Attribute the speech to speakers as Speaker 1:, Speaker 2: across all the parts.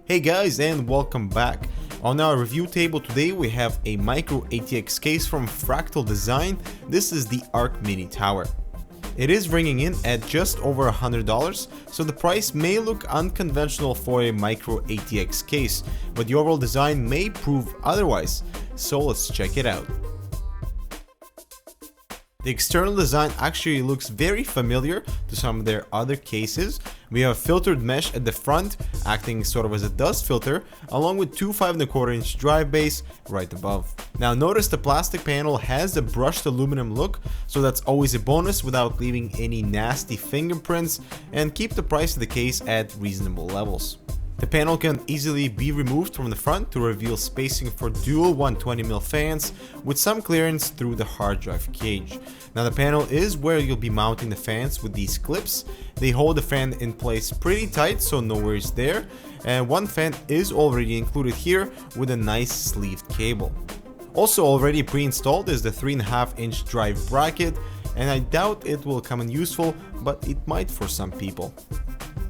Speaker 1: Hey guys, and welcome back. On our review table today we have a micro ATX case from Fractal Design. This is the Arc Mini Tower. It is ringing in at just over $100, so the price may look unconventional for a micro ATX case, but the overall design may prove otherwise, so let's check it out. The external design actually looks very familiar to some of their other cases. We have filtered mesh at the front, acting sort of as a dust filter, along with two 5¼ drive bays right above. Now notice the plastic panel has a brushed aluminum look, so that's always a bonus without leaving any nasty fingerprints, and keep the price of the case at reasonable levels. The panel can easily be removed from the front to reveal spacing for dual 120mm fans with some clearance through the hard drive cage. Now the panel is where you'll be mounting the fans with these clips. They hold the fan in place pretty tight, so no worries there, and one fan is already included here with a nice sleeved cable. Also already pre-installed is the 3.5-inch drive bracket, and I doubt it will come in useful, but it might for some people.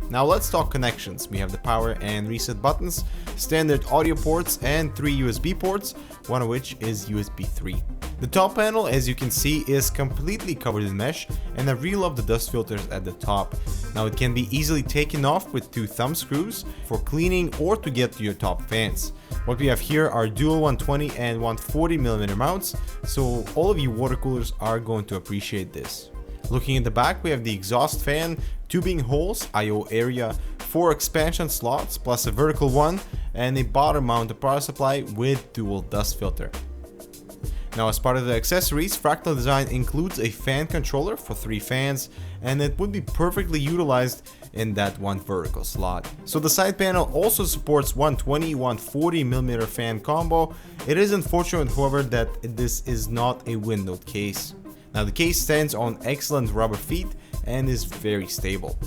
Speaker 1: Now let's talk connections. We have the power and reset buttons, standard audio ports, and 3 USB ports, one of which is USB 3. The top panel, as you can see, is completely covered in mesh, and I really love the dust filters at the top. Now it can be easily taken off with 2 thumb screws for cleaning or to get to your top fans. What we have here are dual 120 and 140mm mounts, so all of you water coolers are going to appreciate this. Looking at the back, we have the exhaust fan, tubing holes, I/O area, 4 expansion slots plus a vertical one, and a bottom mounted power supply with dual dust filter. Now as part of the accessories, Fractal Design includes a fan controller for 3 fans, and it would be perfectly utilized in that one vertical slot. So the side panel also supports 120-140mm fan combo. It is unfortunate, however, that this is not a windowed case. Now the case stands on excellent rubber feet and is very stable.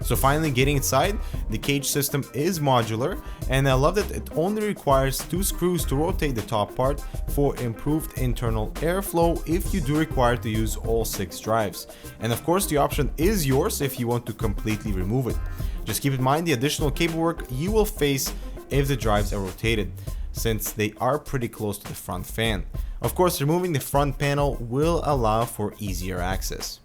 Speaker 1: So finally getting inside, the cage system is modular, and I love that it only requires 2 screws to rotate the top part for improved internal airflow if you do require to use all 6 drives. And of course the option is yours if you want to completely remove it. Just keep in mind the additional cable work you will face if the drives are rotated, since they are pretty close to the front fan. Of course, removing the front panel will allow for easier access.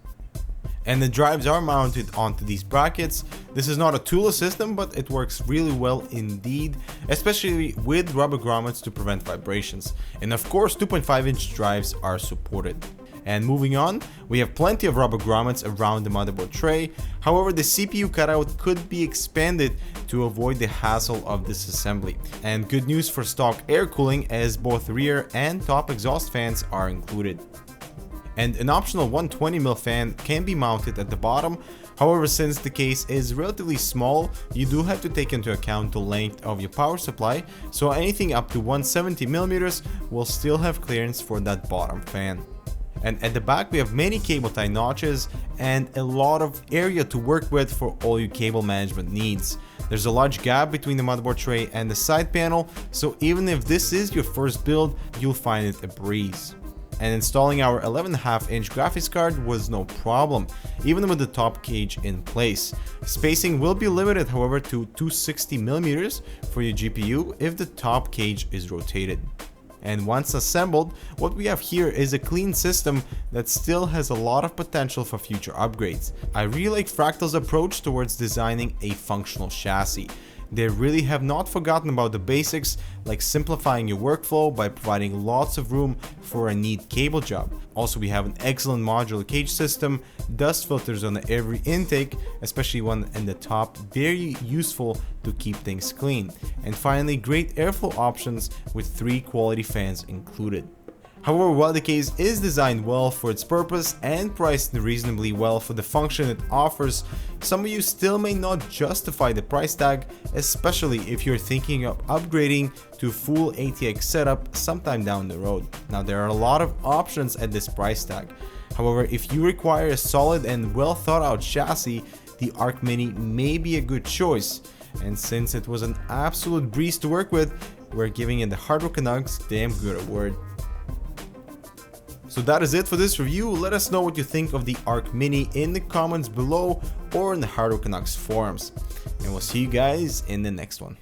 Speaker 1: And the drives are mounted onto these brackets. This is not a toolless system, but it works really well indeed, especially with rubber grommets to prevent vibrations. And of course 2.5-inch drives are supported. And moving on, we have plenty of rubber grommets around the motherboard tray. However, the CPU cutout could be expanded to avoid the hassle of disassembly. And good news for stock air cooling, as both rear and top exhaust fans are included. And an optional 120mm fan can be mounted at the bottom. However, since the case is relatively small, you do have to take into account the length of your power supply, so anything up to 170mm will still have clearance for that bottom fan. And at the back we have many cable tie notches and a lot of area to work with for all your cable management needs. There's a large gap between the motherboard tray and the side panel, so even if this is your first build, you'll find it a breeze. And installing our 11.5-inch graphics card was no problem, even with the top cage in place. Spacing will be limited, however, to 260mm for your GPU if the top cage is rotated. And once assembled, what we have here is a clean system that still has a lot of potential for future upgrades. I really like Fractal's approach towards designing a functional chassis. They really have not forgotten about the basics, like simplifying your workflow by providing lots of room for a neat cable job. Also, we have an excellent modular cage system, dust filters on every intake, especially one in the top, very useful to keep things clean. And finally, great airflow options with 3 quality fans included. However, while the case is designed well for its purpose and priced reasonably well for the function it offers, some of you still may not justify the price tag, especially if you're thinking of upgrading to full ATX setup sometime down the road. Now there are a lot of options at this price tag. However, if you require a solid and well thought out chassis, the Arc Mini may be a good choice. And since it was an absolute breeze to work with, we're giving it the Hardware Canucks Damn Good award. So that is it for this review. Let us know what you think of the Arc Mini in the comments below or in the Hardware Canucks forums. And we'll see you guys in the next one.